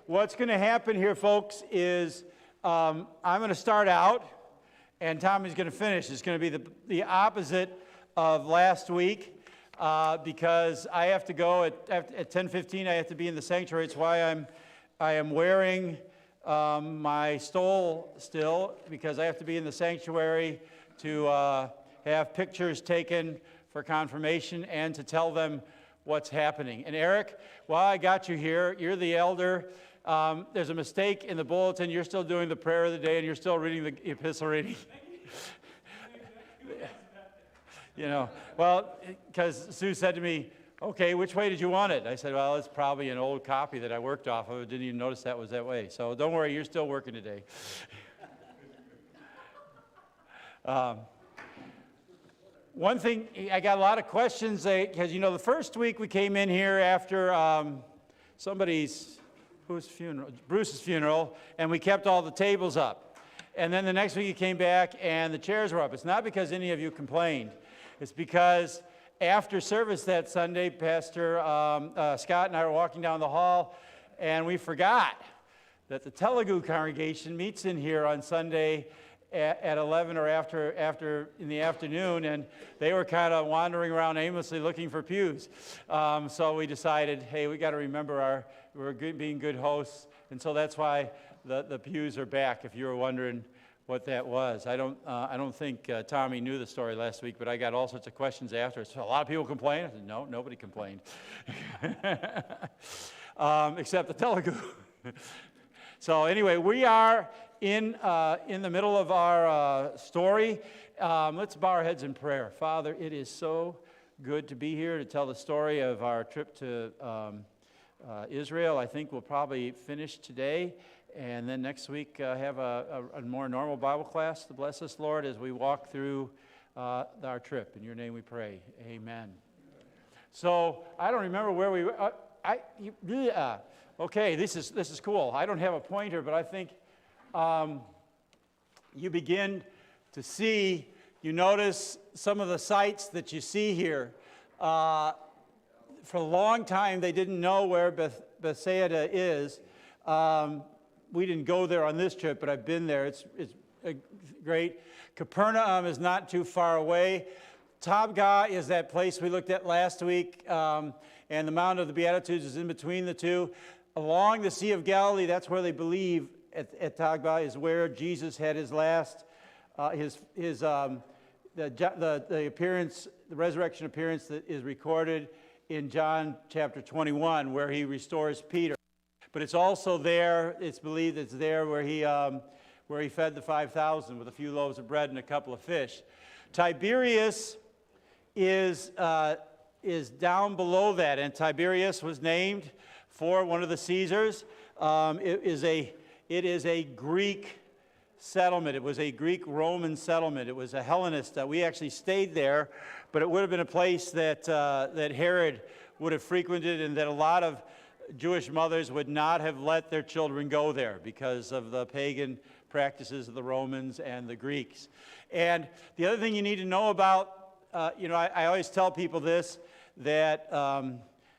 What's going to happen here, folks, is I'm going to start out, and Tommy's going to finish. It's going to be the opposite of last week because I have to go at 10:15. I have to be in the sanctuary. It's why I am wearing my stole still, because I have to be in the sanctuary to have pictures taken for confirmation and to tell them what's happening. And Eric, while I got you here, you're the elder. There's a mistake in the bulletin. You're still doing the prayer of the day, and you're still reading the epistle reading. You know, well, because Sue said to me, okay, which way did you want it? I said, well, it's probably an old copy that I worked off of. I didn't even notice that was that way. So don't worry, you're still working today. One thing, I got a lot of questions, because, you know, the first week we came in here after whose funeral? Bruce's funeral, and we kept all the tables up. And then the next week you came back and the chairs were up. It's not because any of you complained. It's because after service that Sunday, Pastor Scott and I were walking down the hall, and we forgot that the Telugu congregation meets in here on Sunday at 11 or after in the afternoon, and they were kind of wandering around aimlessly looking for pews. So we decided, hey, we got to remember we're being good hosts, and so that's why the pews are back. If you were wondering what that was, I don't think Tommy knew the story last week, but I got all sorts of questions after. So a lot of people complained. I said, no, nobody complained, except the Telugu. So anyway, we are in the middle of our story. Let's bow our heads in prayer. Father, it is so good to be here to tell the story of our trip to Israel. I think we'll probably finish today, and then next week have a more normal Bible class. To bless us, Lord, as we walk through our trip. In your name we pray. Amen. So I don't remember where we were. Okay, this is cool. I don't have a pointer, but I think you begin to see, you notice some of the sites that you see here. For a long time, they didn't know where Bethsaida is. We didn't go there on this trip, but I've been there. It's great. Capernaum is not too far away. Tabgha is that place we looked at last week, and the Mount of the Beatitudes is in between the two. Along the Sea of Galilee, that's where they believe at Tabgha is where Jesus had his last, the appearance, the resurrection appearance that is recorded in John chapter 21, where he restores Peter. But it's also there, it's believed it's there where he fed the 5,000 with a few loaves of bread and a couple of fish. Tiberias is down below that, and Tiberias was named for one of the Caesars. It is a Greek settlement. It was a Greek-Roman settlement. It was a Hellenist. We actually stayed there, but it would have been a place that Herod would have frequented, and that a lot of Jewish mothers would not have let their children go there because of the pagan practices of the Romans and the Greeks. And the other thing you need to know about, I always tell people this, that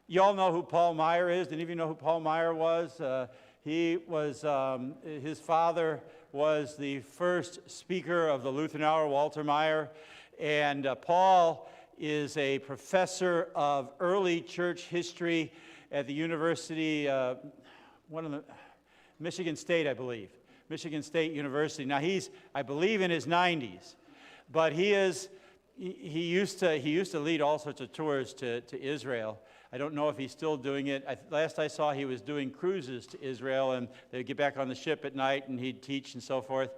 you all know who Paul Meyer is. Any of you know who Paul Meyer was? He was, his father was the first speaker of the Lutheran Hour, Walter Meyer, and Paul is a professor of early church history at the University, Michigan State, I believe, Michigan State University. Now he's, I believe, in his 90s, but he used to lead all sorts of tours to Israel. I don't know if he's still doing it. Last I saw, he was doing cruises to Israel, and they'd get back on the ship at night, and he'd teach and so forth.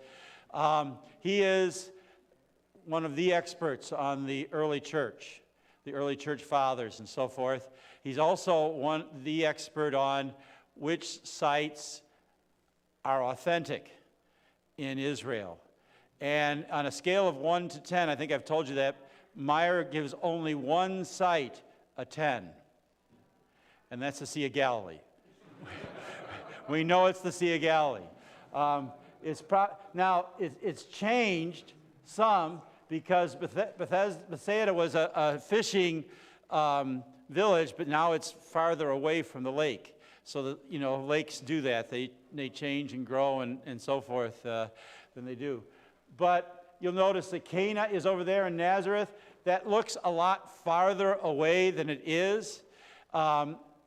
He is one of the experts on the early church fathers and so forth. He's also the expert on which sites are authentic in Israel. And on a scale of 1 to 10, I think I've told you that, Meyer gives only one site a 10. And that's the Sea of Galilee. We know it's the Sea of Galilee. It's changed some because Bethsaida was a fishing village, but now it's farther away from the lake. So that, lakes do that. They change and grow and so forth than they do. But you'll notice that Cana is over there in Nazareth. That looks a lot farther away than it is.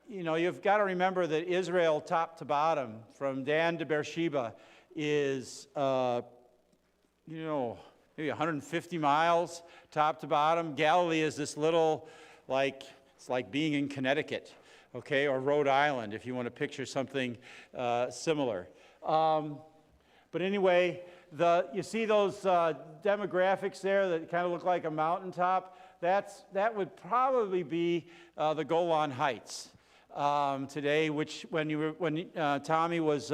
You've got to remember that Israel, top to bottom, from Dan to Beersheba, is, maybe 150 miles, top to bottom. Galilee is this little, it's like being in Connecticut, okay, or Rhode Island, if you want to picture something similar. But anyway, you see those demographics there that kind of look like a mountaintop? That would probably be the Golan Heights today, which when Tommy was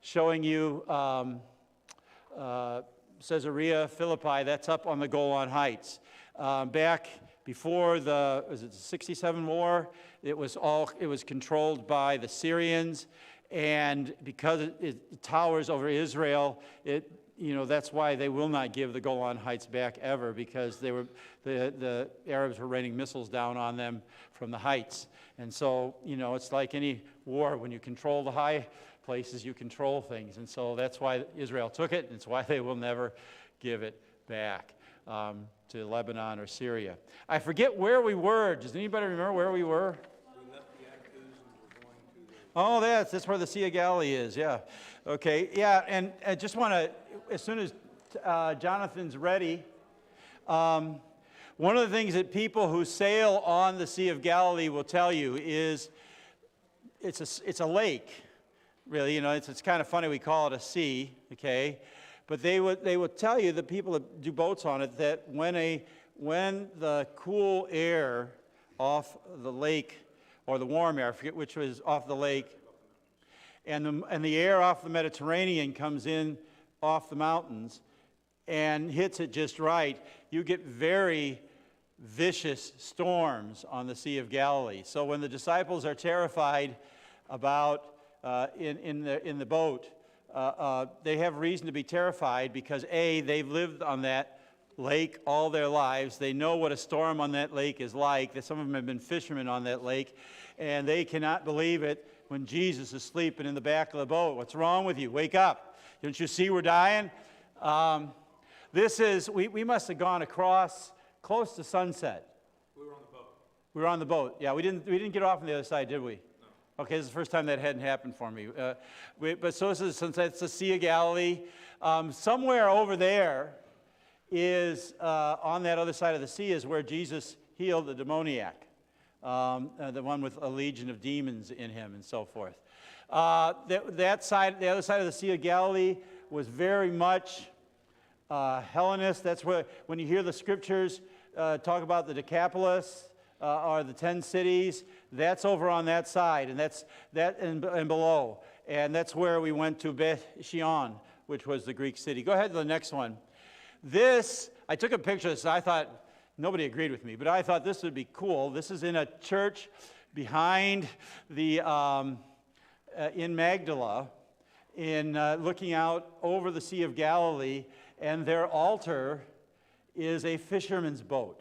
showing you Caesarea Philippi, that's up on the Golan Heights. Back before the 67 war, it was controlled by the Syrians, and because it towers over Israel, that's why they will not give the Golan Heights back ever, because the Arabs were raining missiles down on them from the heights. And so, it's like any war. When you control the high places, you control things. And so that's why Israel took it, and it's why they will never give it back to Lebanon or Syria. I forget where we were. Does anybody remember where we were? We left the Yakuts and we're going to the... Oh, that's where the Sea of Galilee is, yeah. Okay, yeah, and I just want to, as soon as Jonathan's ready, one of the things that people who sail on the Sea of Galilee will tell you is it's a lake, really. It's kind of funny we call it a sea, okay? But they would tell you, the people that do boats on it, that when the cool air off the lake, or the warm air, I forget which was off the lake, and the air off the Mediterranean comes in off the mountains and hits it just right, you get very vicious storms on the Sea of Galilee. So when the disciples are terrified about in the boat, they have reason to be terrified because A, they've lived on that lake all their lives. They know what a storm on that lake is like. Some of them have been fishermen on that lake, and they cannot believe it when Jesus is sleeping in the back of the boat. What's wrong with you? Wake up. Don't you see we're dying? We must have gone across close to sunset. We were on the boat. We were on the boat. Yeah, we didn't get off on the other side, did we? No. Okay, this is the first time that hadn't happened for me. Since it's the Sea of Galilee, somewhere over there is, on that other side of the sea, is where Jesus healed the demoniac, the one with a legion of demons in him and so forth. The other side of the Sea of Galilee was very much Hellenist. That's where, when you hear the scriptures talk about the Decapolis or the 10 cities, that's over on that side, and that's and below. And that's where we went to Beth Shean, which was the Greek city. Go ahead to the next one. I took a picture of this. I thought, nobody agreed with me, but I thought this would be cool. This is in a church behind the, in Magdala, looking out over the Sea of Galilee, and their altar is a fisherman's boat.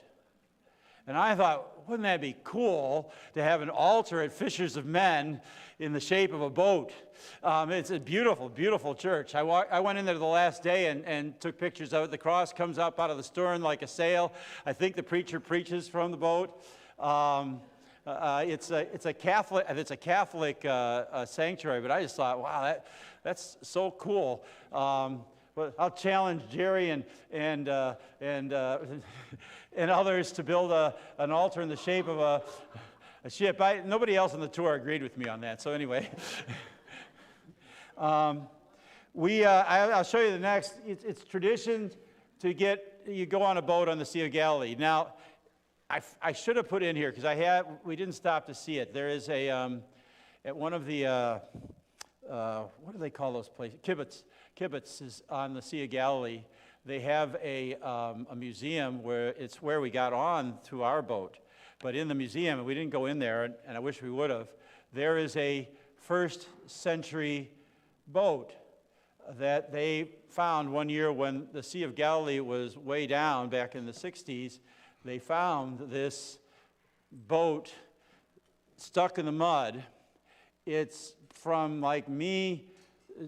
And I thought, wouldn't that be cool to have an altar at Fishers of Men in the shape of a boat? It's a beautiful, beautiful church. I went in there the last day and took pictures of it. The cross comes up out of the stern like a sail. I think the preacher preaches from the boat. It's a Catholic sanctuary, but I just thought, wow, that's so cool. But I'll challenge Jerry and others to build an altar in the shape of a ship. Nobody else on the tour agreed with me on that. So anyway, I'll show you the next. It's tradition you go on a boat on the Sea of Galilee. Now, I should have put in here because we didn't stop to see it. There is at one of the what do they call those places? Kibbutz is on the Sea of Galilee. They have a museum where it's where we got on to our boat. But in the museum, we didn't go in there, and I wish we would have, there is a first century boat that they found one year when the Sea of Galilee was way down back in the 60s. They found this boat stuck in the mud It's from like me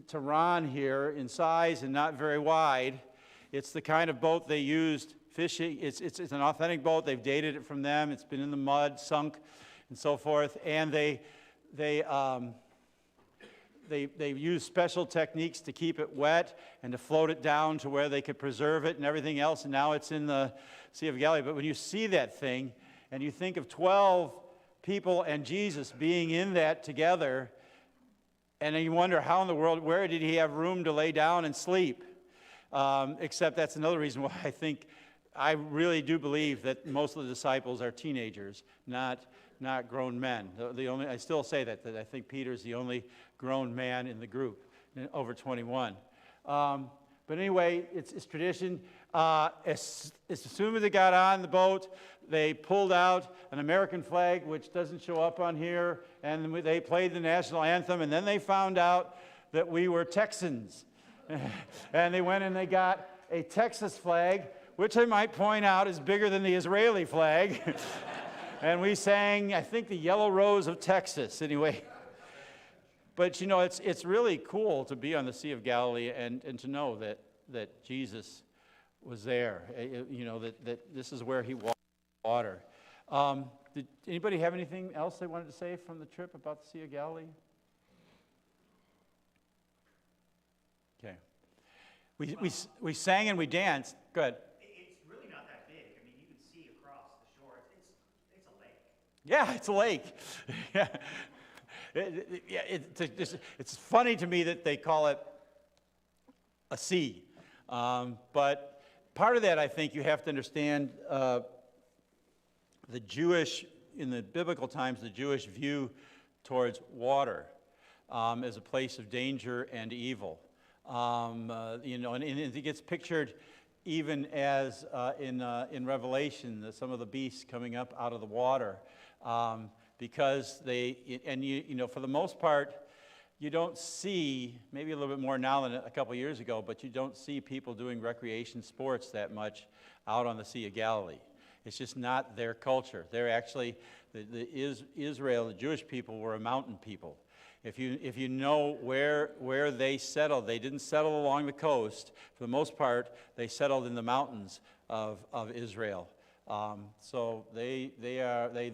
to Ron here in size and not very wide. It's the kind of boat they used fishing. It's an authentic boat. They've dated it from them. It's been in the mud, sunk, and so forth. And they use special techniques to keep it wet and to float it down to where they could preserve it and everything else. And now it's in the Sea of Galilee. But when you see that thing and you think of 12 people and Jesus being in that together, and then you wonder how in the world, where did he have room to lay down and sleep? Except that's another reason why I really do believe that most of the disciples are teenagers, not grown men. I still say that I think Peter's the only grown man in the group, over 21. But anyway, it's tradition. As soon as they got on the boat, they pulled out an American flag, which doesn't show up on here, and they played the national anthem, and then they found out that we were Texans. And they went and they got a Texas flag, which I might point out is bigger than the Israeli flag. And we sang, I think, the Yellow Rose of Texas, anyway. But, you know, it's really cool to be on the Sea of Galilee and to know that Jesus was there, you know, that this is where he walked on water. Did anybody have anything else they wanted to say from the trip about the Sea of Galilee? Okay. We sang and we danced. Go ahead. It's really not that big. I mean, you can see across the shore. It's a lake. Yeah, it's a lake. Yeah. It's funny to me that they call it a sea. But part of that, I think, you have to understand in the biblical times, the Jewish view towards water as a place of danger and evil. You know, and it gets pictured even as in Revelation, some of the beasts coming up out of the water, because you know, for the most part, you don't see, maybe a little bit more now than a couple years ago, but you don't see people doing recreation sports that much out on the Sea of Galilee. It's just not their culture. They're actually, Israel, the Jewish people, were a mountain people. If you know where they settled, they didn't settle along the coast. For the most part, they settled in the mountains of Israel. So they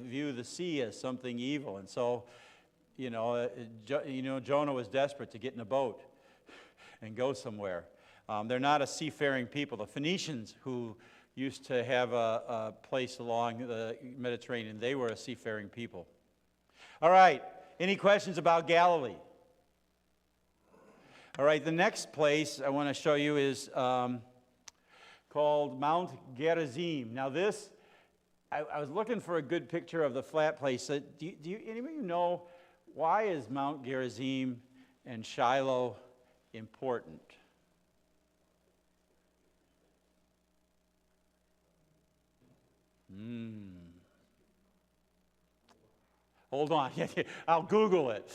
view the sea as something evil, and so Jonah was desperate to get in a boat and go somewhere. They're not a seafaring people. The Phoenicians, who used to have a place along the Mediterranean, they were a seafaring people. All right. Any questions about Galilee? All right, the next place I want to show you is called Mount Gerizim. Now this, I was looking for a good picture of the flat place. Do any of you know, why is Mount Gerizim and Shiloh important? Hold on, I'll Google it.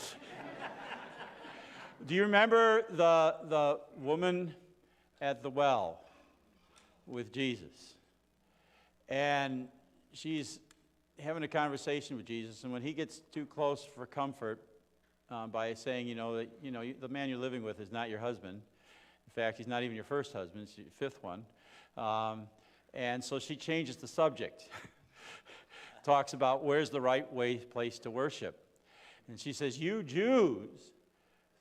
Do you remember the woman at the well with Jesus? And she's having a conversation with Jesus, and when he gets too close for comfort by saying, the man you're living with is not your husband. In fact, he's not even your first husband, it's your fifth one. And so she changes the subject. Talks about where's the right place to worship. And she says, you Jews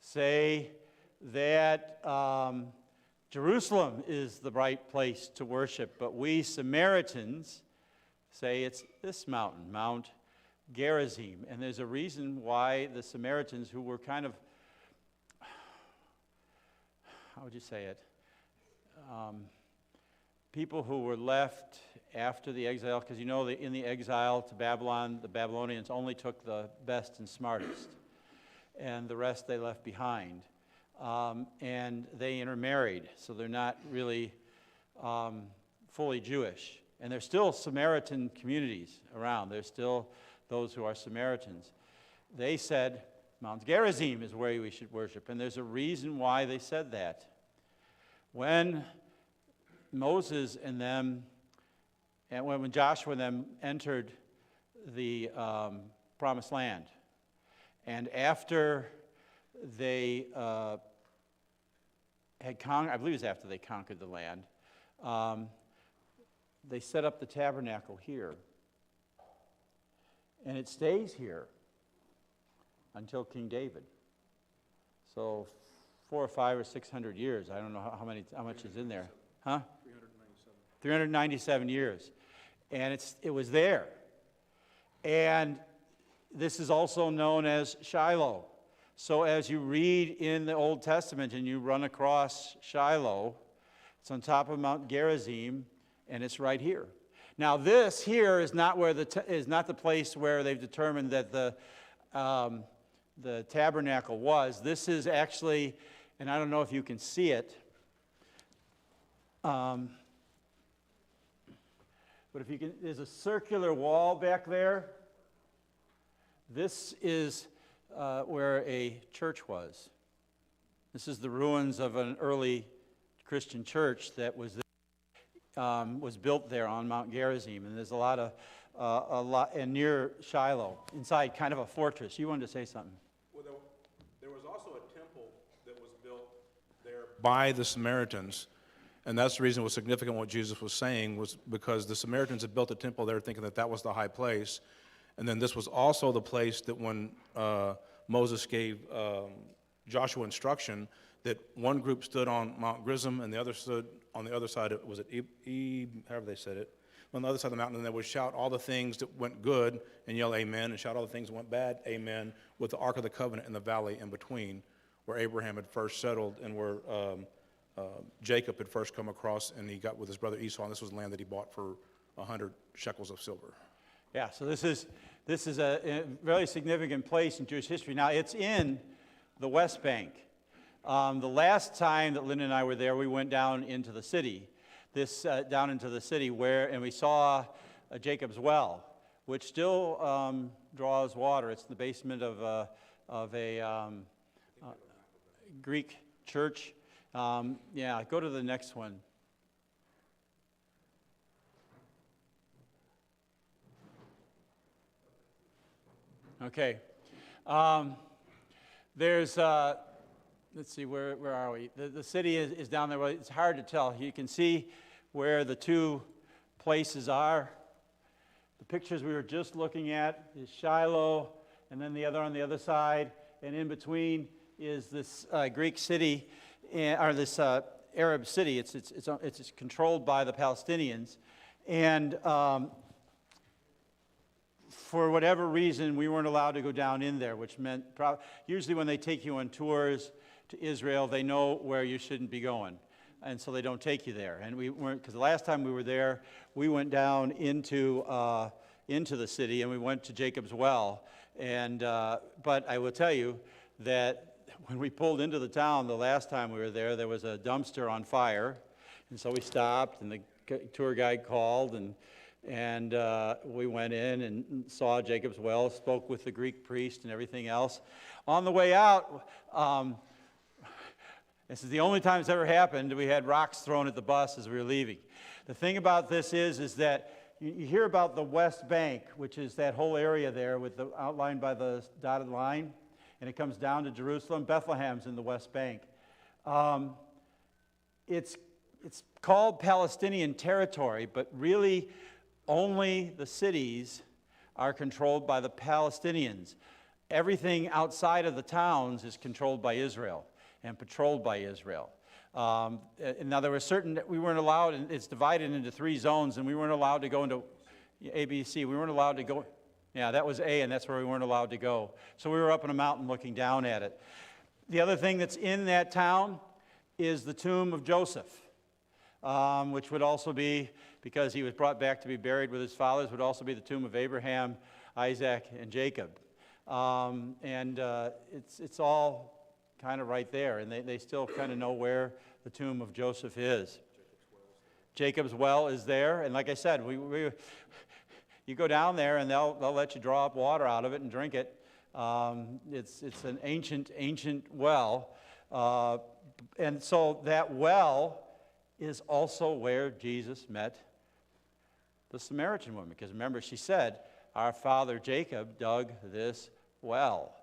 say that Jerusalem is the right place to worship, but we Samaritans say it's this mountain, Mount Gerizim. And there's a reason why the Samaritans, who were kind of, how would you say it? People who were left after the exile, because in the exile to Babylon, the Babylonians only took the best and smartest, and the rest they left behind. And they intermarried, so they're not really fully Jewish. And there's still Samaritan communities around. There's still those who are Samaritans. They said Mount Gerizim is where we should worship, and there's a reason why they said that. When Moses and them, and when Joshua and them entered the promised land, And after they had conquered, I believe it was after they conquered the land, they set up the tabernacle here. And it stays here until King David. So 400 or 500 or 600 years. I don't know how much is in there. Huh? 397 years. And it was there. And this is also known as Shiloh. So as you read in the Old Testament and you run across Shiloh, it's on top of Mount Gerizim, and it's right here. Now this here is not where is not the place where they've determined that the tabernacle was. This is actually, and I don't know if you can see it, but if you can, there's a circular wall back there. This is where a church was. This is the ruins of an early Christian church that was built there on Mount Gerizim, and there's a lot, and near Shiloh, inside kind of a fortress. You wanted to say something? Well, there was also a temple that was built there by the Samaritans, and that's the reason it was significant what Jesus was saying, was because the Samaritans had built a temple there thinking that was the high place, and then this was also the place that when Moses gave Joshua instruction, that one group stood on Mount Gerizim and the other stood on the other side, however they said it, on the other side of the mountain, and they would shout all the things that went good and yell amen, and shout all the things that went bad, amen, with the Ark of the Covenant in the valley in between, where Abraham had first settled and where Jacob had first come across, and he got with his brother Esau, and this was land that he bought for 100 shekels of silver. Yeah, so this is a very significant place in Jewish history. Now, it's in the West Bank. The last time that Linda and I were there, we went down into the city. And we saw Jacob's well, which still draws water. It's in the basement of a Greek church. Yeah, go to the next one. Okay. There's, let's see, where are we? The city is down there. Well, it's hard to tell. You can see where the two places are. The pictures we were just looking at is Shiloh, and then the other on the other side, and in between is this Greek city, or this Arab city. It's controlled by the Palestinians, and for whatever reason, we weren't allowed to go down in there, which meant usually when they take you on tours to Israel, they know where you shouldn't be going, and so they don't take you there. And we weren't, because the last time we were there, we went down into the city, and we went to Jacob's well. And but I will tell you that when we pulled into the town the last time we were there was a dumpster on fire, and so we stopped, and the tour guide called, and we went in and saw Jacob's well, spoke with the Greek priest and everything else. On the way out, this is the only time it's ever happened, we had rocks thrown at the bus as we were leaving. The thing about this is that you hear about the West Bank, which is that whole area there outlined by the dotted line, and it comes down to Jerusalem. Bethlehem's in the West Bank. It's called Palestinian territory, but really only the cities are controlled by the Palestinians. Everything outside of the towns is controlled by Israel and patrolled by Israel. Now there were we weren't allowed, and it's divided into 3 zones, and we weren't allowed to go into A, B, C. We weren't allowed to go, yeah, that was A, and that's where we weren't allowed to go. So we were up on a mountain looking down at it. The other thing that's in that town is the tomb of Joseph, which would also be, because he was brought back to be buried with his fathers, would also be the tomb of Abraham, Isaac, and Jacob. It's all kind of right there, and they still kind of know where the tomb of Joseph is. Jacob's well is there, and like I said, you go down there and they'll let you draw up water out of it and drink it. It's an ancient well, and so that well is also where Jesus met the Samaritan woman, because remember, she said, our father Jacob dug this well.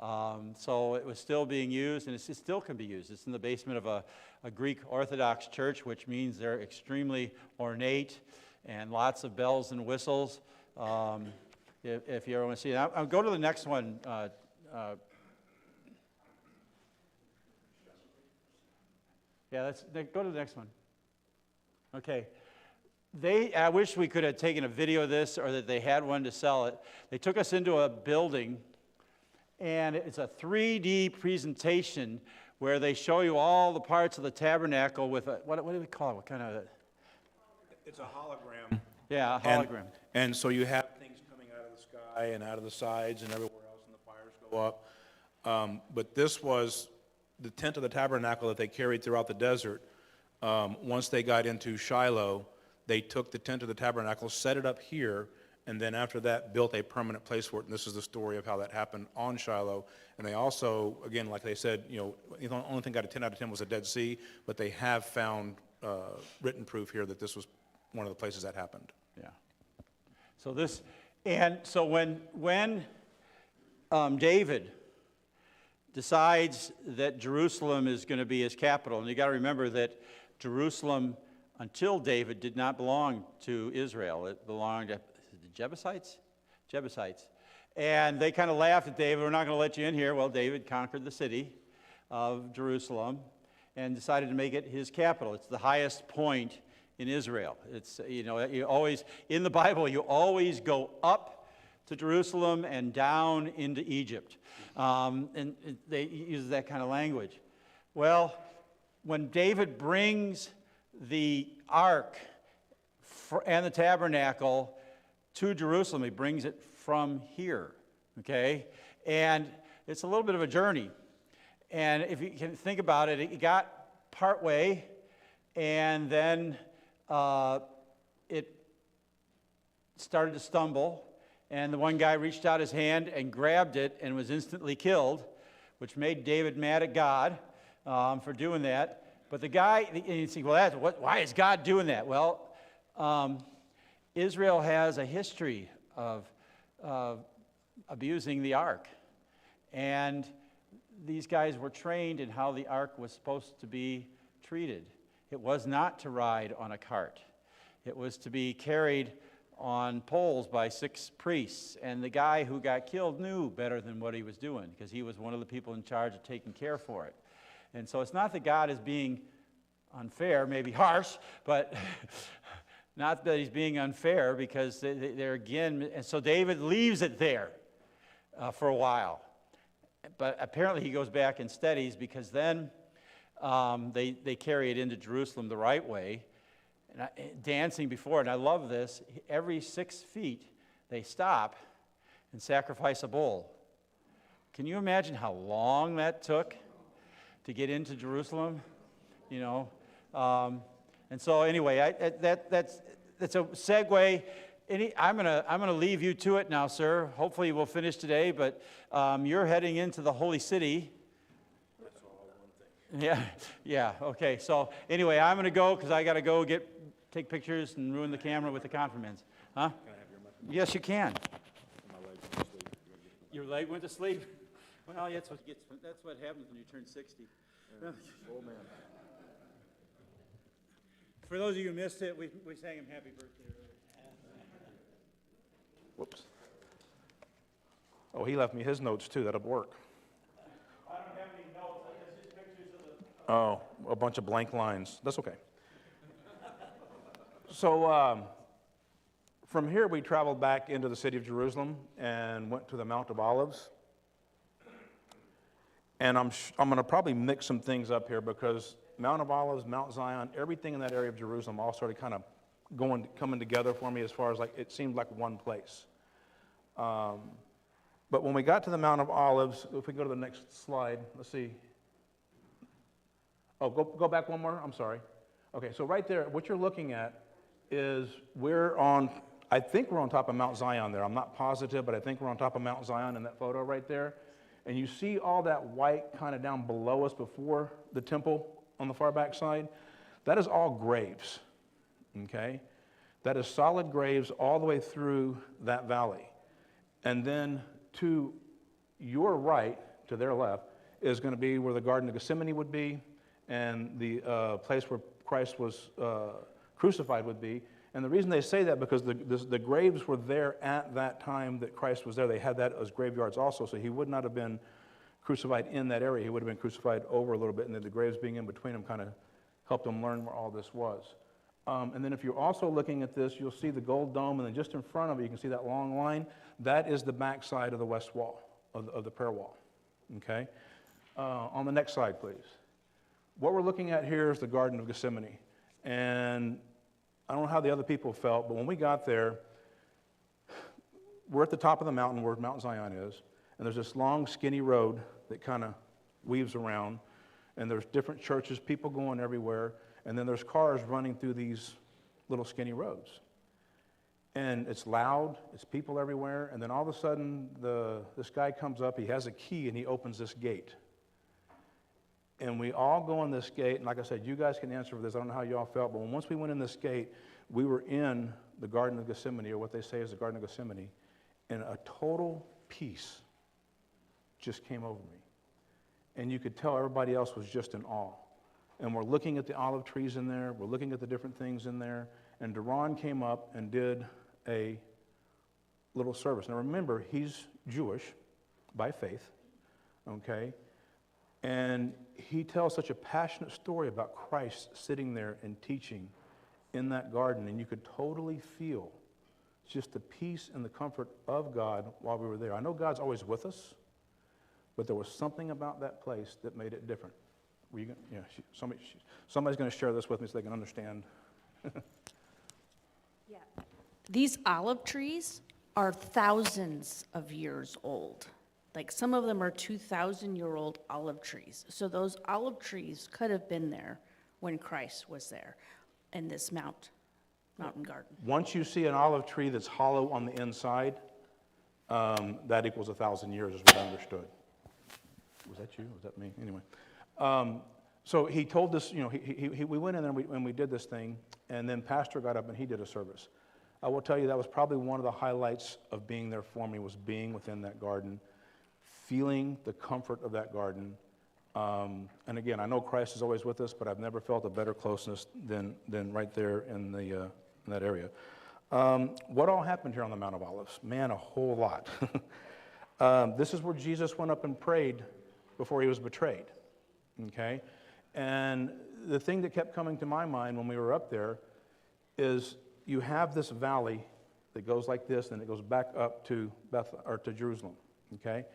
So it was still being used, and it still can be used. It's in the basement of a Greek Orthodox church, which means they're extremely ornate and lots of bells and whistles. If you ever want to see it. I'll go to the next one. Yeah, go to the next one. Okay. I wish we could have taken a video of this, or that they had one to sell it. They took us into a building, and it's a 3D presentation where they show you all the parts of the tabernacle with what do we call it? What kind of? It's a hologram. Yeah, a hologram. And so you have things coming out of the sky and out of the sides and everywhere else, and the fires go up. But this was the tent of the tabernacle that they carried throughout the desert. Once they got into Shiloh, they took the tent of the tabernacle, set it up here, and then after that built a permanent place for it. And this is the story of how that happened on Shiloh. And they also, again, like they said, the only thing got a 10 out of 10 was the Dead Sea, but they have found written proof here that this was one of the places that happened. Yeah. So when David decides that Jerusalem is going to be his capital, and you got to remember that Jerusalem, until David, did not belong to Israel. It belonged to the Jebusites? Jebusites. And they kind of laughed at David. We're not going to let you in here. Well, David conquered the city of Jerusalem and decided to make it his capital. It's the highest point in Israel. It's, you always, in the Bible, you always go up to Jerusalem and down into Egypt. And they use that kind of language. Well, when David brings the ark and the tabernacle to Jerusalem, he brings it from here, okay? And it's a little bit of a journey. And if you can think about it, it got part way, and then it started to stumble, and the one guy reached out his hand and grabbed it and was instantly killed, which made David mad at God for doing that. But the guy, and you think, well, why is God doing that? Well, Israel has a history of abusing the ark. And these guys were trained in how the ark was supposed to be treated. It was not to ride on a cart. It was to be carried on poles by 6 priests. And the guy who got killed knew better than what he was doing, because he was one of the people in charge of taking care for it. And so it's not that God is being unfair, maybe harsh, but not that he's being unfair, because they're again, and so David leaves it there for a while. But apparently he goes back and studies, because then they carry it into Jerusalem the right way, and dancing before, and I love this, every 6 feet they stop and sacrifice a bull. Can you imagine how long that took to get into Jerusalem? And so anyway, that's a segue. I'm gonna leave you to it now, sir. Hopefully we'll finish today, but you're heading into the Holy City. That's all one thing. Yeah, okay. So anyway, I'm gonna go, because I gotta go take pictures and ruin the camera with the confirmands. Huh? Can I have your message? Yes, you can. My leg went to sleep. Your leg went to sleep? Well, that's what happens when you turn 60. Oh, man. For those of you who missed it, we sang him happy birthday earlier. Whoops. Oh, he left me his notes, too. That'll work. I don't have any notes. It's just pictures of the... Oh, a bunch of blank lines. That's okay. So from here, we traveled back into the city of Jerusalem and went to the Mount of Olives. And I'm going to probably mix some things up here, because Mount of Olives, Mount Zion, everything in that area of Jerusalem all started kind of coming together for me, as far as it seemed like one place. But when we got to the Mount of Olives, if we go to the next slide, let's see. Oh, go back one more. I'm sorry. Okay, so right there, what you're looking at is I think we're on top of Mount Zion there. I'm not positive, but I think we're on top of Mount Zion in that photo right there. And you see all that white kind of down below us before the temple on the far back side? That is all graves, okay? That is solid graves all the way through that valley. And then to your right, to their left, is going to be where the Garden of Gethsemane would be, and the place where Christ was crucified would be. And the reason they say that, because the graves were there at that time that Christ was there. They had that as graveyards also, so he would not have been crucified in that area. He would have been crucified over a little bit, and then the graves being in between them kind of helped them learn where all this was. And then if you're also looking at this, you'll see the gold dome, and then just in front of it, you can see that long line. That is the back side of the west wall, of the prayer wall, okay? On the next slide, please. What we're looking at here is the Garden of Gethsemane. And I don't know how the other people felt, but when we got there, we're at the top of the mountain where Mount Zion is, and there's this long, skinny road that kind of weaves around, and there's different churches, people going everywhere, and then there's cars running through these little skinny roads. And it's loud, it's people everywhere, and then all of a sudden, this guy comes up, he has a key, and he opens this gate. And we all go in this gate, and like I said, you guys can answer for this. I don't know how you all felt, but once we went in this gate, we were in the Garden of Gethsemane, or what they say is the Garden of Gethsemane, and a total peace just came over me. And you could tell everybody else was just in awe. And we're looking at the olive trees in there, we're looking at the different things in there, and Duran came up and did a little service. Now remember, he's Jewish by faith, okay? And he tells such a passionate story about Christ sitting there and teaching in that garden, and you could totally feel just the peace and the comfort of God while we were there. I know God's always with us, but there was something about that place that made it different. Were you gonna, yeah, somebody's going to share this with me so they can understand. Yeah. These olive trees are thousands of years old. Like some of them are 2,000-year-old olive trees. So those olive trees could have been there when Christ was there in this mountain garden. Once you see an olive tree that's hollow on the inside, that equals 1,000 years is what I understood. Was that you? Was that me? Anyway. So he told this, we went in there and we did this thing, and then Pastor got up and he did a service. I will tell you that was probably one of the highlights of being there for me, was being within that garden, feeling the comfort of that garden. And again, I know Christ is always with us, but I've never felt a better closeness than right there in that area. What all happened here on the Mount of Olives? Man, a whole lot. This is where Jesus went up and prayed before he was betrayed, okay? And the thing that kept coming to my mind when we were up there is you have this valley that goes like this, and it goes back up to Jerusalem, okay?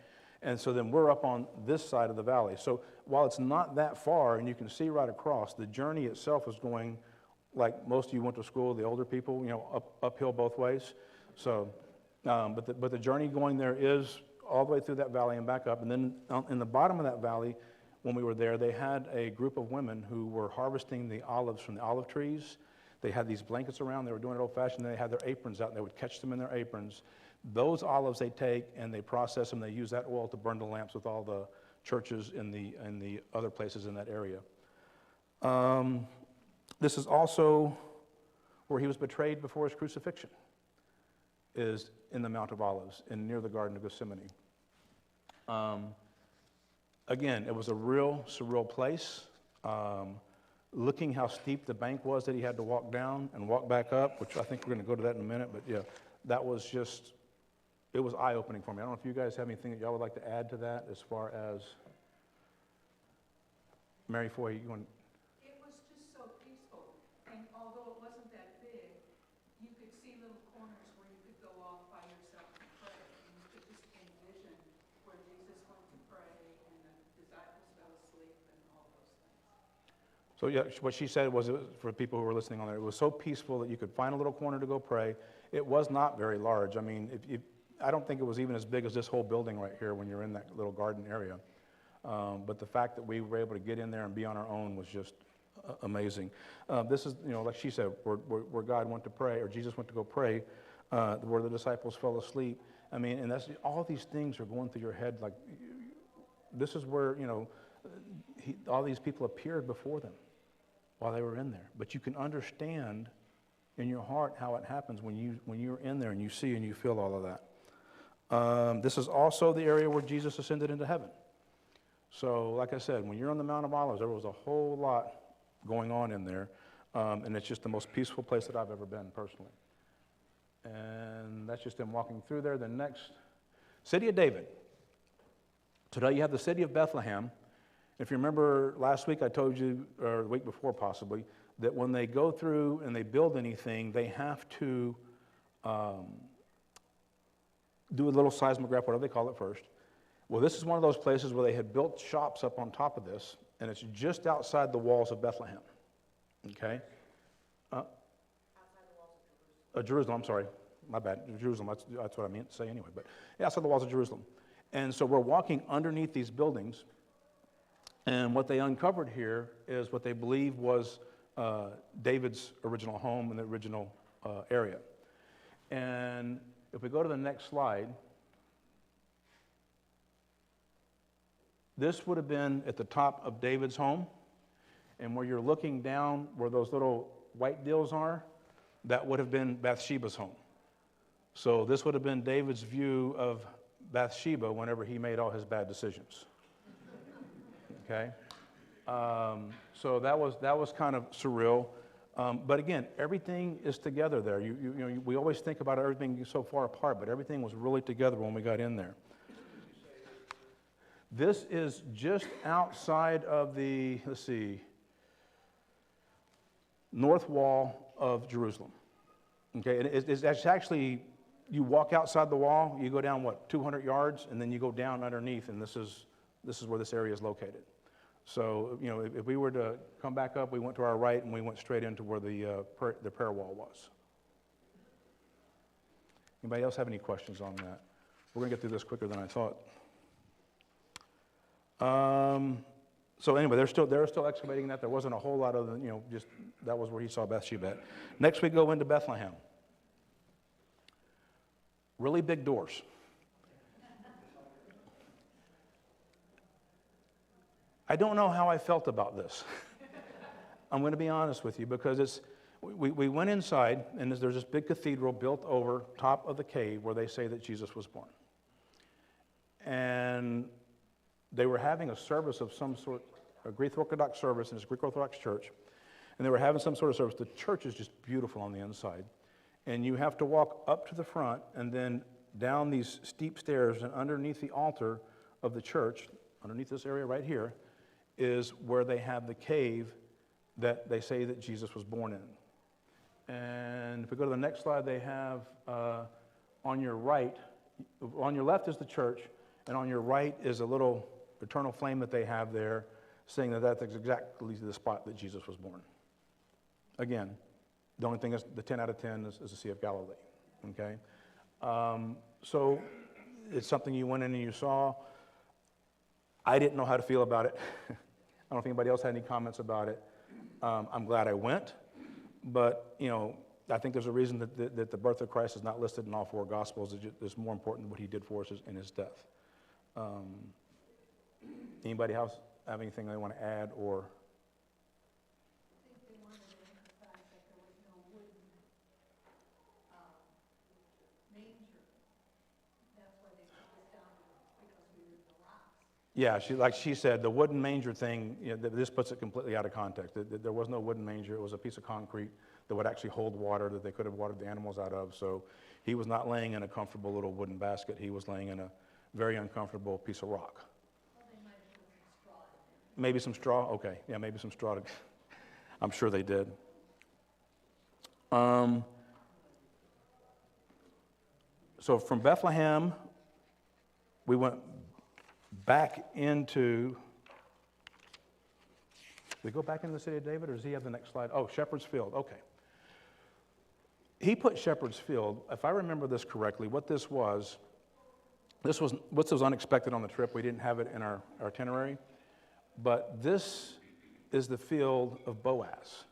And so then we're up on this side of the valley. So while it's not that far, and you can see right across, the journey itself is going like most of you went to school, the older people, uphill both ways. So, but the journey going there is all the way through that valley and back up. And then in the bottom of that valley, when we were there, they had a group of women who were harvesting the olives from the olive trees. They had these blankets around. They were doing it old-fashioned. They had their aprons out, and they would catch them in their aprons. Those olives they take and they process them. They use that oil to burn the lamps with all the churches in the other places in that area. This is also where he was betrayed before his crucifixion, is in the Mount of Olives and near the Garden of Gethsemane. Again, it was a real surreal place. Looking how steep the bank was that he had to walk down and walk back up, which I think we're going to go to that in a minute, but yeah, that was just, it was eye-opening for me. I don't know if you guys have anything that y'all would like to add to that as far as, Mary Foy, you want? It was just so peaceful, and although it wasn't that big, you could see little corners where you could go off by yourself and pray, and you could just envision where Jesus went to pray, and the disciples fell asleep, and all those things. So yeah, what she said was, for people who were listening on there, it was so peaceful that you could find a little corner to go pray. It was not very large. I mean, I don't think it was even as big as this whole building right here when you're in that little garden area. But the fact that we were able to get in there and be on our own was just amazing. This is, like she said, where God went to pray, or Jesus went to go pray, where the disciples fell asleep. I mean, and that's, all these things are going through your head. Like, this is where, all these people appeared before them while they were in there. But you can understand in your heart how it happens when you're in there and you see and you feel all of that. This is also the area where Jesus ascended into heaven. So, like I said, when you're on the Mount of Olives, there was a whole lot going on in there, and it's just the most peaceful place that I've ever been personally. And that's just them walking through there. The next, City of David. Today you have the city of Bethlehem. If you remember last week, I told you, or the week before possibly, that when they go through and they build anything, they have to do a little seismograph, whatever they call it first. Well, this is one of those places where they had built shops up on top of this, and it's just outside the walls of Bethlehem. Okay? Outside the walls of Jerusalem. Jerusalem, I'm sorry. My bad. Jerusalem, that's what I meant to say anyway. But yeah, outside the walls of Jerusalem. And so we're walking underneath these buildings, and what they uncovered here is what they believe was David's original home in the original area. And if we go to the next slide, this would have been at the top of David's home, and where you're looking down, where those little white deals are, that would have been Bathsheba's home. So this would have been David's view of Bathsheba whenever he made all his bad decisions. Okay? So that was kind of surreal. But again, everything is together there. You know, we always think about everything so far apart, but everything was really together when we got in there. This is just outside of the, let's see, north wall of Jerusalem. Okay, and it's actually, you walk outside the wall, you go down, 200 yards, and then you go down underneath, and this is where this area is located. So, you know, if we were to come back up, we went to our right, and we went straight into where the prayer wall was. Anybody else have any questions on that? We're going to get through this quicker than I thought. So anyway, they're still excavating that. There wasn't a whole lot of, just that was where he saw Bathsheba at. Next we go into Bethlehem. Really big doors. I don't know how I felt about this. I'm going to be honest with you, because we went inside, and there's this big cathedral built over top of the cave where they say that Jesus was born. And they were having a service of some sort, a Greek Orthodox service in this Greek Orthodox church, and they were having some sort of service. The church is just beautiful on the inside, and you have to walk up to the front and then down these steep stairs, and underneath the altar of the church, underneath this area right here, is where they have the cave that they say that Jesus was born in. And if we go to the next slide, they have on your right, on your left is the church, and on your right is a little eternal flame that they have there, saying that that's exactly the spot that Jesus was born. Again, the only thing is the 10 out of 10 is the Sea of Galilee, okay? So it's something you went in and you saw. I didn't know how to feel about it. I don't know if anybody else had any comments about it. I'm glad I went, but, I think there's a reason that the birth of Christ is not listed in all four Gospels. It's more important what he did for us in his death. Anybody else have anything they want to add or? I think they wanted to emphasize that there was no wooden manger. That's why they put this down, because we were in the rocks. Yeah, like she said, the wooden manger thing, this puts it completely out of context. There was no wooden manger. It was a piece of concrete that would actually hold water that they could have watered the animals out of. So he was not laying in a comfortable little wooden basket. He was laying in a very uncomfortable piece of rock. Well, they might have put some straw in there. Maybe some straw? Okay. Yeah, maybe some straw. I'm sure they did. So from Bethlehem, we went back into, did we go back into the city of David, or does he have the next slide? Oh, Shepherd's Field. Okay. He put Shepherd's Field, if I remember this correctly, what this was unexpected on the trip. We didn't have it in our itinerary. But this is the field of Boaz.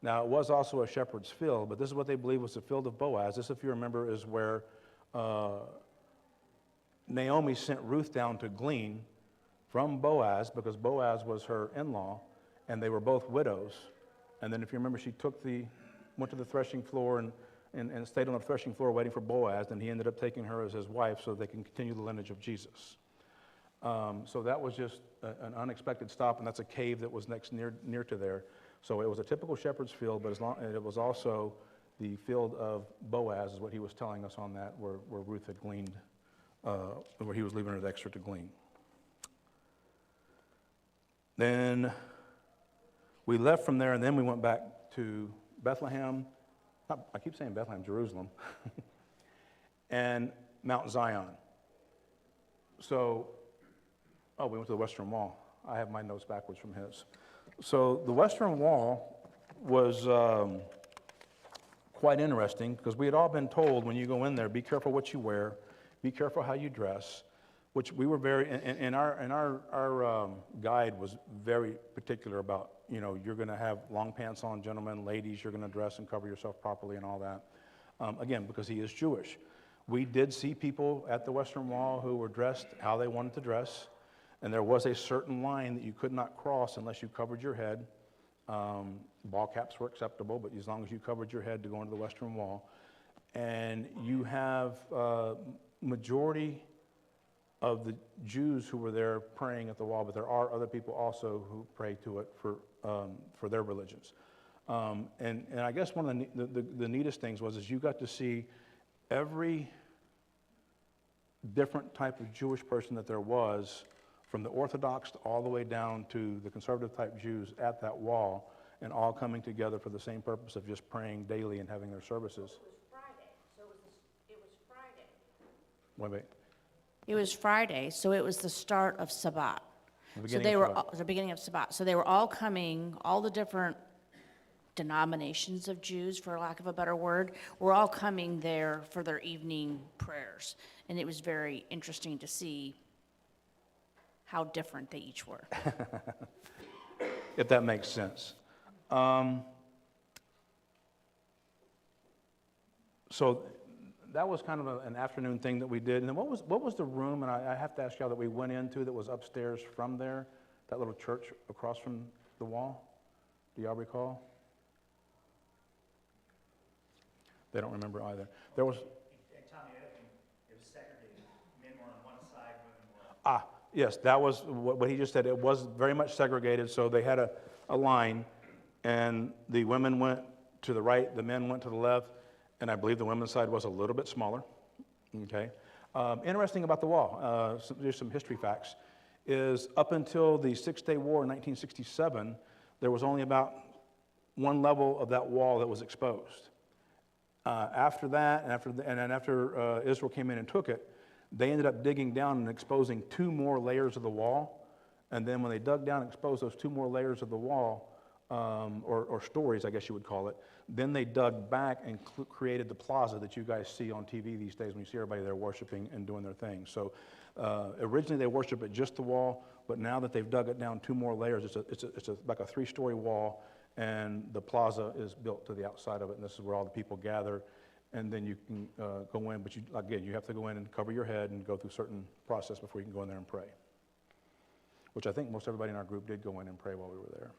Now, it was also a shepherd's field, but this is what they believe was the field of Boaz. This, if you remember, is where Naomi sent Ruth down to glean from Boaz, because Boaz was her in-law, and they were both widows. And then, if you remember, she went to the threshing floor and and stayed on the threshing floor waiting for Boaz, and he ended up taking her as his wife so they can continue the lineage of Jesus. So that was just an unexpected stop, and that's a cave that was near to there. So it was a typical shepherd's field, but and it was also the field of Boaz, is what he was telling us on that, where Ruth had gleaned, where he was leaving her the extra to glean. Then we left from there, and then we went back to Bethlehem. I keep saying Bethlehem, Jerusalem, and Mount Zion. So, we went to the Western Wall. I have my notes backwards from his. So the Western Wall was quite interesting because we had all been told when you go in there, be careful what you wear, be careful how you dress, which we were very, and our guide was very particular about, you're going to have long pants on, gentlemen, ladies, you're going to dress and cover yourself properly and all that. Again, because he is Jewish. We did see people at the Western Wall who were dressed how they wanted to dress, and there was a certain line that you could not cross unless you covered your head. Ball caps were acceptable, but as long as you covered your head to go into the Western Wall. And you have majority of the Jews who were there praying at the wall, but there are other people also who pray to it for their religions. And I guess one of the neatest things was you got to see every different type of Jewish person that there was, from the Orthodox all the way down to the conservative type Jews at that wall, and all coming together for the same purpose of just praying daily and having their services. It was Friday, so it was Friday. Wait. It was Friday, so it was the start of Sabbat. The So beginning they of were, Sabbath. the beginning of Sabbat. So they were all coming, all the different denominations of Jews, for lack of a better word, were all coming there for their evening prayers. And it was very interesting to see how different they each were. If that makes sense. So that was kind of an afternoon thing that we did. And then what was the room, and I have to ask y'all, that we went into that was upstairs from there, that little church across from the wall? Do y'all recall? They don't remember either. There was... And Tommy, I think it was segregated. Men were on one side, women were on Yes, that was what he just said. It was very much segregated, so they had a line, and the women went to the right, the men went to the left, and I believe the women's side was a little bit smaller. Okay. Interesting about the wall, there's some history facts, is up until the Six-Day War in 1967, there was only about one level of that wall that was exposed. After that, and then after Israel came in and took it, they ended up digging down and exposing 2 more layers of the wall. And then when they dug down and exposed those 2 more layers of the wall, or stories, I guess you would call it, then they dug back and created the plaza that you guys see on TV these days when you see everybody there worshiping and doing their thing. So originally they worship at just the wall, but now that they've dug it down 2 more layers, it's like a 3-story wall, and the plaza is built to the outside of it, and this is where all the people gather. And then you can go in, but again, you have to go in and cover your head and go through certain process before you can go in there and pray. Which I think most everybody in our group did go in and pray while we were there.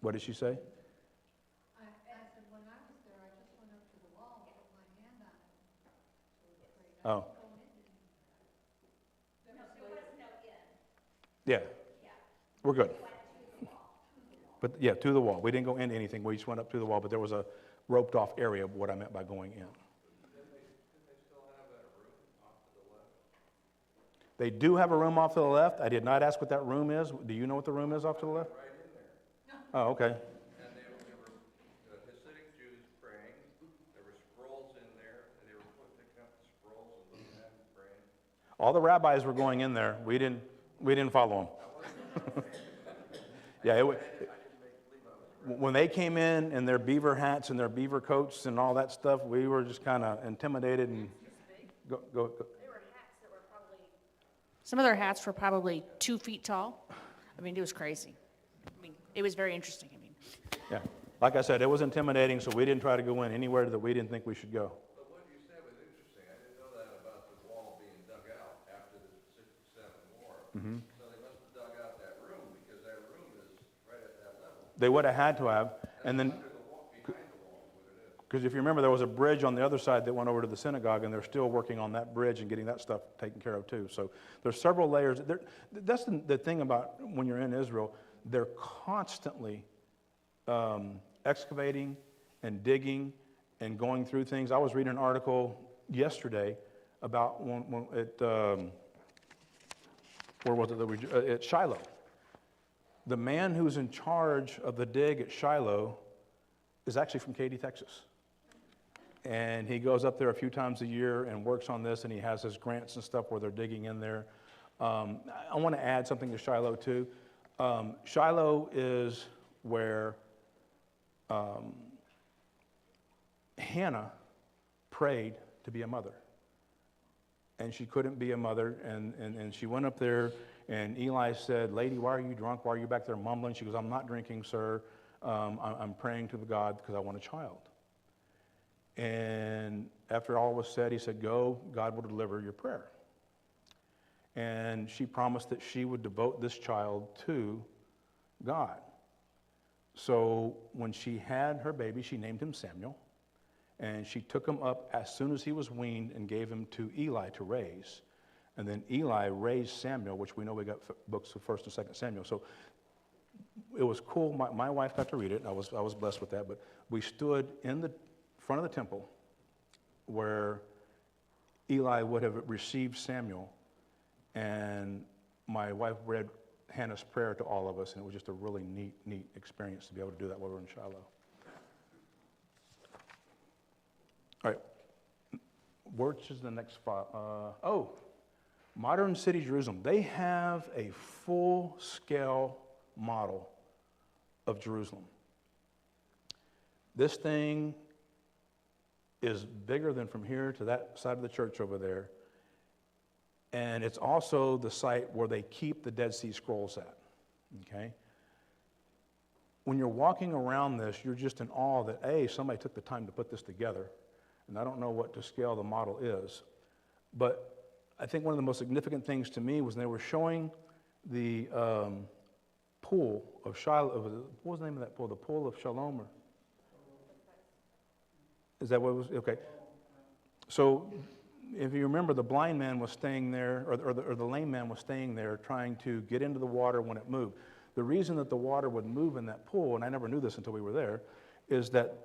What did she say? I said, when I was there, I just went up to the wall and put my hand on it. Oh. No, there was no in. Yeah. We're good. But yeah, to the wall. We didn't go into anything. We just went up to the wall, but there was a roped off area of what I meant by going in. They do have a room off to the left. I did not ask what that room is. Do you know what the room is off to the left? Right in there. Oh, okay. And there were Hasidic Jews praying. There were scrolls in there, and they were picking up the scrolls and looking at them praying. All the rabbis were going in there. We didn't follow them. Yeah, when they came in their beaver hats and their beaver coats and all that stuff, we were just kind of intimidated and go. There were hats that were probably, Some of their hats were probably 2 feet tall. I mean, it was crazy. I mean, it was very interesting. I mean, Yeah, like I said, it was intimidating, so we didn't try to go in anywhere that we didn't think we should go. But what you said was interesting. I didn't know that about the wall being dug out after the 67 war. So they must have dug out that room, because that room They would have had to have, and then, because if you remember, there was a bridge on the other side that went over to the synagogue, and they're still working on that bridge and getting that stuff taken care of too. So there's several layers. That's the thing about when you're in Israel, they're constantly excavating and digging and going through things. I was reading an article yesterday about where was it? At Shiloh. The man who's in charge of the dig at Shiloh is actually from Katy, Texas. And he goes up there a few times a year and works on this, and he has his grants and stuff where they're digging in there. I want to add something to Shiloh too. Shiloh is where Hannah prayed to be a mother. And she couldn't be a mother, and she went up there, and Eli said, "Lady, why are you drunk? Why are you back there mumbling?" She goes, "I'm not drinking, sir. I'm praying to the God because I want a child." And after all was said, he said, "Go, God will deliver your prayer." And she promised that she would devote this child to God. So when she had her baby, she named him Samuel. And she took him up as soon as he was weaned and gave him to Eli to raise. And then Eli raised Samuel, which we know we got books of 1st and 2nd Samuel. So it was cool. My wife got to read it. I was blessed with that. But we stood in the front of the temple where Eli would have received Samuel. And my wife read Hannah's prayer to all of us. And it was just a really neat experience to be able to do that while we were in Shiloh. All right, which is the next file? Modern City Jerusalem. They have a full-scale model of Jerusalem. This thing is bigger than from here to that side of the church over there. And it's also the site where they keep the Dead Sea Scrolls at, okay? When you're walking around this, you're just in awe that, A, somebody took the time to put this together. And I don't know what to scale the model is. But I think one of the most significant things to me was when they were showing the pool of Shiloh. What was the name of that pool? The pool of Shalom? Or? Is that what it was? Okay. So if you remember, the blind man was staying there, or the lame man was staying there trying to get into the water when it moved. The reason that the water would move in that pool, and I never knew this until we were there, is that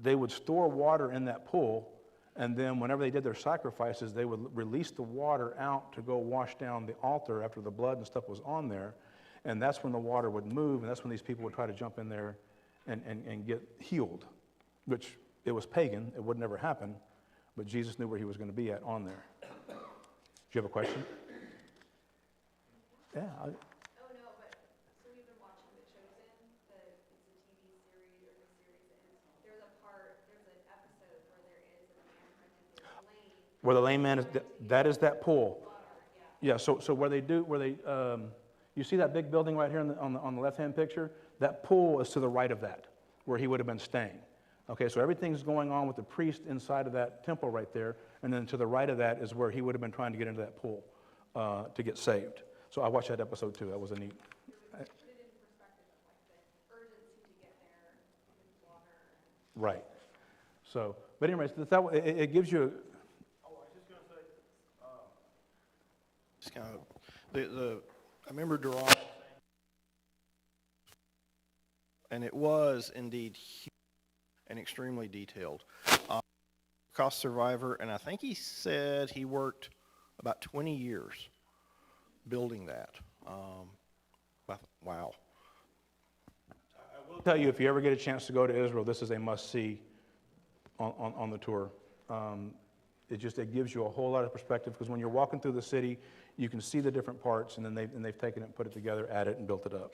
they would store water in that pool, and then whenever they did their sacrifices, they would release the water out to go wash down the altar after the blood and stuff was on there, and that's when the water would move, and that's when these people would try to jump in there and get healed, which it was pagan, it would never happen, but Jesus knew where he was going to be at on there. Do you have a question? Yeah. Oh, no, but, so we've been watching The Chosen, it's a TV series or the series, and there's an episode where there is a man running through a lane. Where the lame man is, that is that pool. Yeah, so you see that big building right here on the left-hand picture? That pool is to the right of that, where he would have been staying. Okay, so everything's going on with the priest inside of that temple right there, and then to the right of that is where he would have been trying to get into that pool to get saved. So I watched that episode too. That was a neat. Put it in perspective of like the urgency to get there with water. Right. So, but anyways, it gives you. Oh, I was just going to say, just kind of, I remember Duran, and it was indeed huge and extremely detailed. Holocaust survivor, and I think he said he worked about 20 years building that. Wow. I will tell you, if you ever get a chance to go to Israel, this is a must-see on the tour. It gives you a whole lot of perspective, because when you're walking through the city, you can see the different parts, and then they've taken it and put it together, added, and built it up.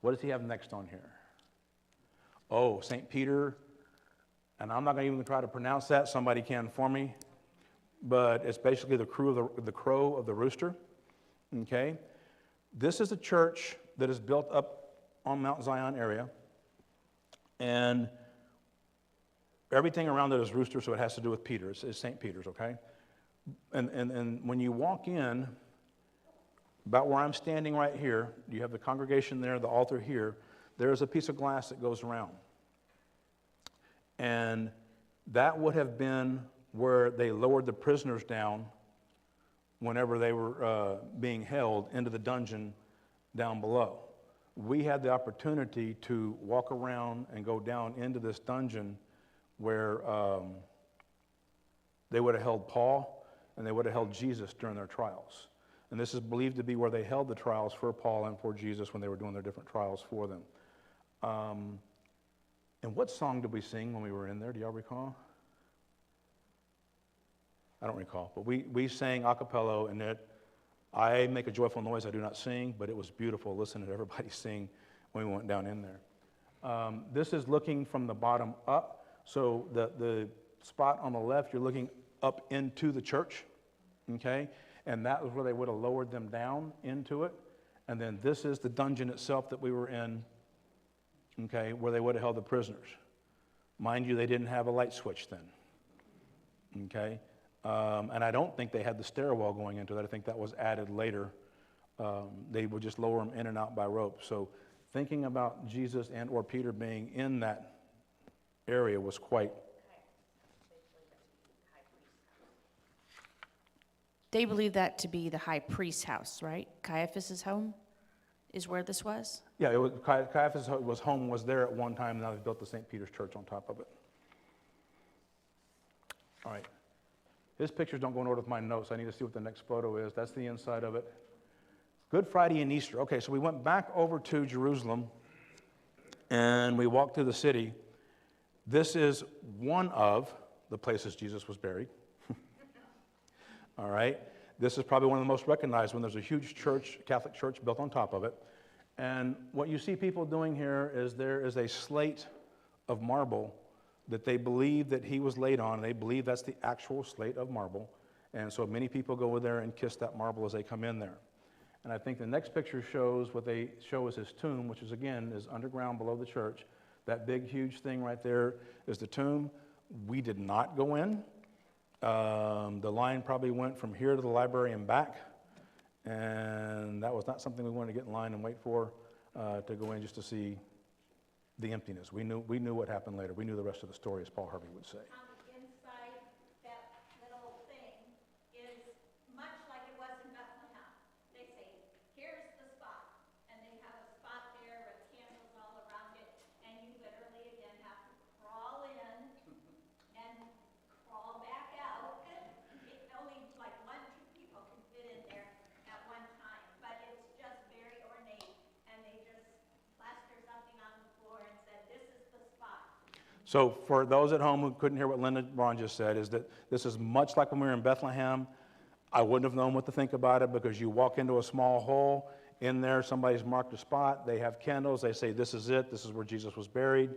What does he have next on here? Oh, St. Peter, and I'm not going to even try to pronounce that. Somebody can for me. But it's basically the crow of the rooster. Okay? This is a church that is built up on Mount Zion area. And everything around it is rooster, so it has to do with Peter. It's St. Peter's, okay? And when you walk in, about where I'm standing right here, you have the congregation there, the altar here. there's a piece of glass that goes around. And that would have been where they lowered the prisoners down whenever they were being held into the dungeon down below. We had the opportunity to walk around and go down into this dungeon where they would have held Paul and they would have held Jesus during their trials. And this is believed to be where they held the trials for Paul and for Jesus when they were doing their different trials for them. And what song did we sing when we were in there? Do y'all recall? I don't recall, but we sang a cappella, and I make a joyful noise, I do not sing, but it was beautiful listening to everybody sing when we went down in there. This is looking from the bottom up, so the spot on the left, you're looking up into the church, okay? And that was where they would have lowered them down into it. And then this is the dungeon itself that we were in, okay, where they would have held the prisoners. Mind you, they didn't have a light switch then, okay? And I don't think they had the stairwell going into that. I think that was added later. They would just lower them in and out by rope. So thinking about Jesus and or Peter being in that area was quite... They believe that to be the high priest's house, right? Caiaphas's home is where this was? Yeah, it was, Caiaphas' home was there at one time, and now they've built the St. Peter's Church on top of it. All right. His pictures don't go in order with my notes. I need to see what the next photo is. That's the inside of it. Good Friday and Easter. Okay, so we went back over to Jerusalem, and we walked through the city. This is one of the places Jesus was buried. All right. This is probably one of the most recognized when there's a huge church, Catholic church built on top of it. And what you see people doing here is there is a slate of marble that they believe that he was laid on. They believe that's the actual slate of marble. And so many people go over there and kiss that marble as they come in there. And I think the next picture shows what they show as his tomb, which is, again, is underground below the church. That big, huge thing right there is the tomb. We did not go in. The line probably went from here to the library and back, and that was not something we wanted to get in line and wait for, to go in just to see the emptiness. We knew what happened later. We knew the rest of the story, as Paul Harvey would say. On the inside, that little thing is much like it was in Bethlehem. They say, here's the spot, and they have a spot there with candles all around it, and you literally again have to crawl in and crawl back out. Only like 1, 2 people can fit in there at one time, but it's just very ornate, and they just plaster something on the floor and said, this is the spot. So for those at home who couldn't hear what Wayne Braun just said, is that this is much like when we were in Bethlehem. I wouldn't have known what to think about it because you walk into a small hole. In there, somebody's marked a spot. They have candles. They say, this is it. This is where Jesus was buried.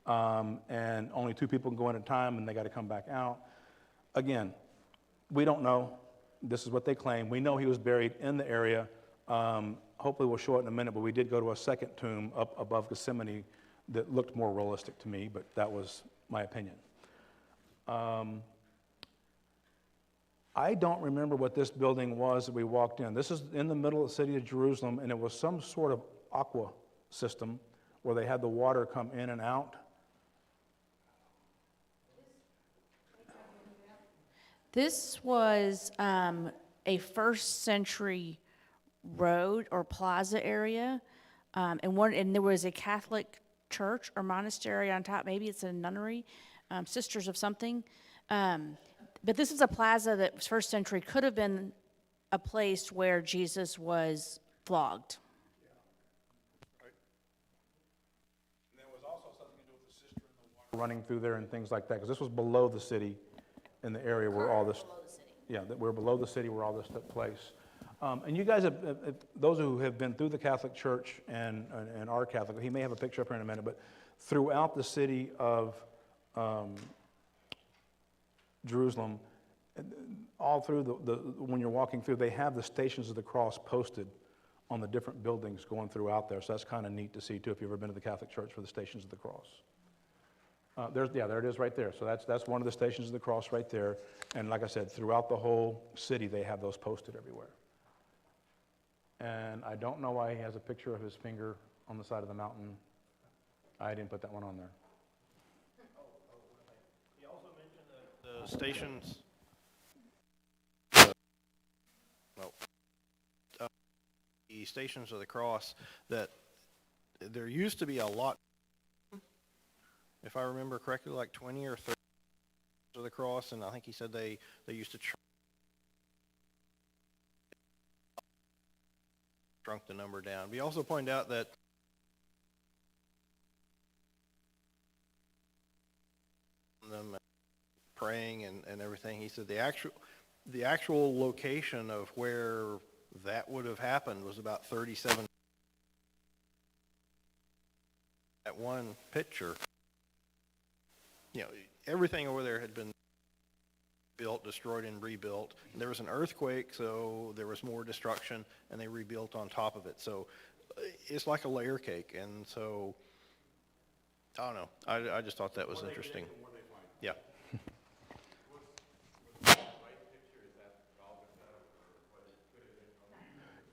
And only 2 people can go in at a time, and they got to come back out. Again, we don't know. This is what they claim. We know he was buried in the area. Hopefully we'll show it in a minute, but we did go to a second tomb up above Gethsemane that looked more realistic to me, but that was my opinion. I don't remember what this building was that we walked in. This is in the middle of the city of Jerusalem, and it was some sort of aqua system where they had the water come in and out. This was a first century road or plaza area, and there was a Catholic church or monastery on top. Maybe it's a nunnery, sisters of something. But this is a plaza that was first century, could have been a place where Jesus was flogged. And there was also something to do with the cistern and the water running through there and things like that, because this was below the city in the area where all this... Yeah, that we're below the city where all this took place. And you guys, those who have been through the Catholic Church and are Catholic, he may have a picture up here in a minute, but throughout the city of Jerusalem, all through when you're walking through, they have the Stations of the Cross posted on the different buildings going throughout there. So that's kind of neat to see too, if you've ever been to the Catholic Church for the Stations of the Cross. There it is right there. So that's one of the Stations of the Cross right there. And like I said, throughout the whole city, they have those posted everywhere. And I don't know why he has a picture of his finger on the side of the mountain I didn't put that one on there. He also mentioned that the stations, well, the Stations of the Cross, that there used to be a lot, if I remember correctly, like 20 or 30 of the cross, and I think he said they used to shrunk the number down. But he also pointed out that them praying and everything, he said the actual location of where that would have happened was about 37. That one picture, you know, everything over there had been built, destroyed, and rebuilt. There was an earthquake, so there was more destruction, and they rebuilt on top of it. So it's like a layer cake, and so I don't know. I just thought that was interesting. Yeah.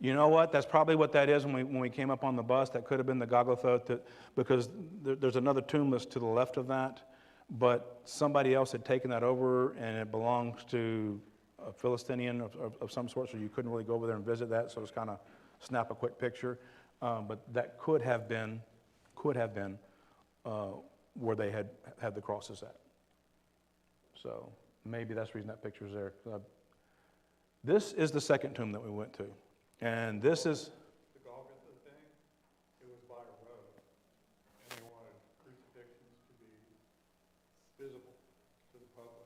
You know what? That's probably what that is when we came up on the bus. That could have been the Golgotha, because there's another tomb that's to the left of that, but somebody else had taken that over, and it belongs to a Philistinian of some sort, so you couldn't really go over there and visit that, so it's kind of snap a quick picture. But that could have been where they had the crosses at. So maybe that's the reason that picture's there. This is the second tomb that we went to. And this is, The Golgotha thing, it was by a road, and they wanted crucifixions to be visible to the public.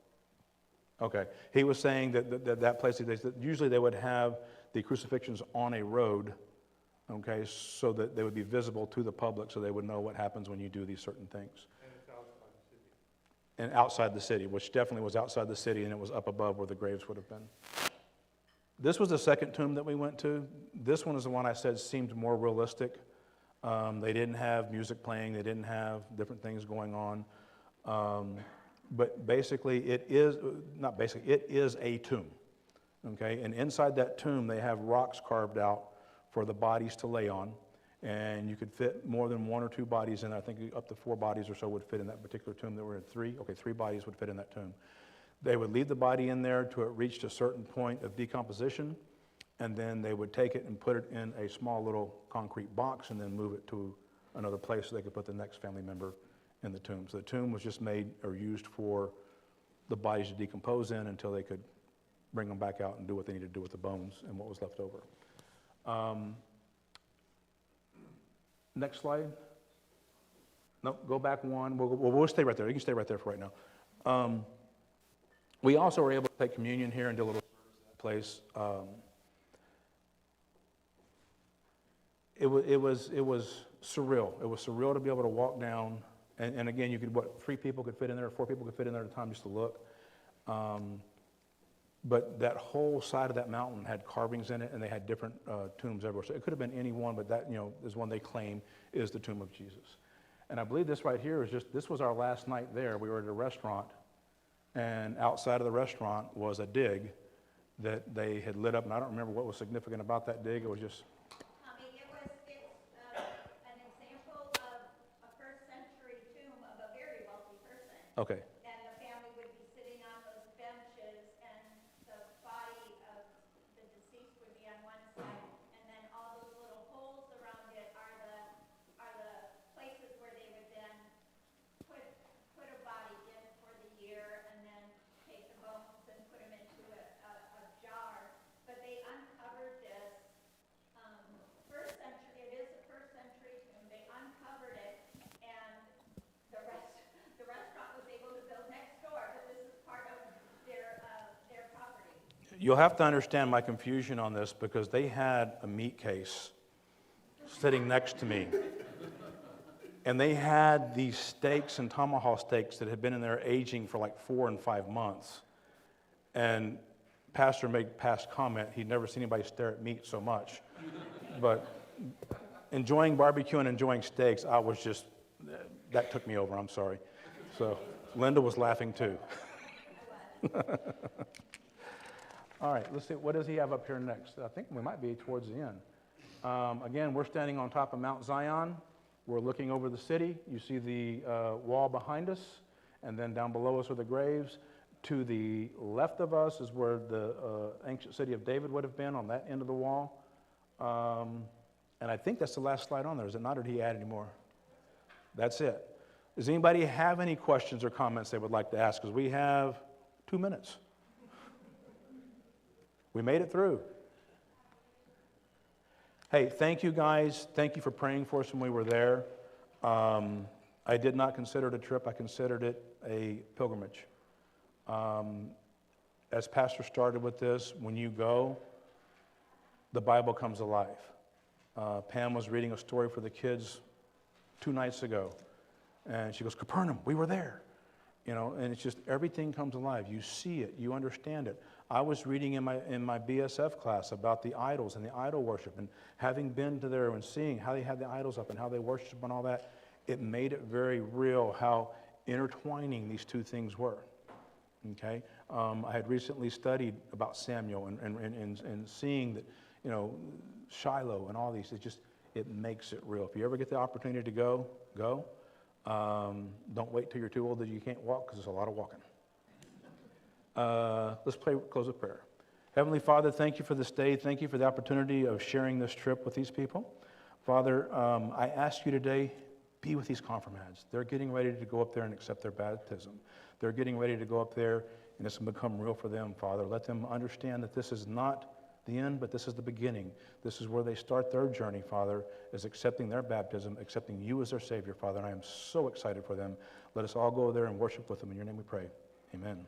okay, he was saying that place, that usually they would have the crucifixions on a road, okay, so that they would be visible to the public, so they would know what happens when you do these certain things. And it's outside the city. And outside the city, which definitely was outside the city, and it was up above where the graves would have been. This was the second tomb that we went to. This one is the one I said seemed more realistic. They didn't have music playing. They didn't have different things going on. But basically, it is a tomb. Okay, and inside that tomb, they have rocks carved out for the bodies to lay on. And you could fit more than one or two bodies in there. I think up to 4 bodies or so would fit in that particular tomb. There were 3. Okay, 3 bodies would fit in that tomb. They would leave the body in there till it reached a certain point of decomposition, and then they would take it and put it in a small little concrete box and then move it to another place so they could put the next family member in the tomb. So the tomb was just made or used for the bodies to decompose in until they could bring them back out and do what they needed to do with the bones and what was left over. Next slide. No, go back one. We'll stay right there. You can stay right there for right now. We also were able to take communion here and do a little service in that place. It was surreal. It was surreal to be able to walk down, and again, you could, 3 people could fit in there, 4 people could fit in there at a time just to look. But that whole side of that mountain had carvings in it, and they had different tombs everywhere. So it could have been any one, but that, is one they claim is the tomb of Jesus. And I believe this right here this was our last night there. We were at a restaurant, and outside of the restaurant was a dig that they had lit up, and I don't remember what was significant about that dig. It was just... Tommy, it's an example of a first century tomb of a very wealthy person. Okay. And the family would be sitting on those benches, and the body of the deceased would be on one side, and then all those little holes around it are the places where they would then put a body in for the year, and then take the bones and put them into a jar. But they uncovered this first century. It is a first century tomb. They uncovered it, and the restaurant was able to build next door. But this is part of their property. You'll have to understand my confusion on this, because they had a meat case sitting next to me. And they had these steaks and tomahawk steaks that had been in there aging for like 4 and 5 months. And Pastor made past comment, he'd never seen anybody stare at meat so much. But enjoying barbecue and enjoying steaks, that took me over, I'm sorry. So Linda was laughing too. All right, let's see, what does he have up here next? I think we might be towards the end. Again, we're standing on top of Mount Zion. We're looking over the city. You see the wall behind us, and then down below us are the graves. To the left of us is where the ancient city of David would have been on that end of the wall. And I think that's the last slide on there. Is it not, or did he add any more? That's it. Does anybody have any questions or comments they would like to ask? Because we have 2 minutes. We made it through. Hey, thank you guys. Thank you for praying for us when we were there. I did not consider it a trip. I considered it a pilgrimage. As Pastor started with this, when you go, the Bible comes alive. Pam was reading a story for the kids 2 nights ago, and she goes, Capernaum, we were there. You know, and it's just everything comes alive. You see it, you understand it. I was reading in my BSF class about the idols and the idol worship, and having been to there and seeing how they had the idols up and how they worship and all that, it made it very real how intertwining these two things were. Okay, I had recently studied about Samuel and seeing that, you know, Shiloh and all these. It makes it real. If you ever get the opportunity to go. Don't wait till you're too old that you can't walk, because there's a lot of walking. Let's close with prayer. Heavenly Father, thank you for this day. Thank you for the opportunity of sharing this trip with these people. Father, I ask you today, be with these confirmands. They're getting ready to go up there and accept their baptism. They're getting ready to go up there, and it's going to become real for them, Father. Let them understand that this is not the end, but this is the beginning. This is where they start their journey, Father, is accepting their baptism, accepting you as their Savior, Father. And I am so excited for them. Let us all go there and worship with them. In your name we pray. Amen.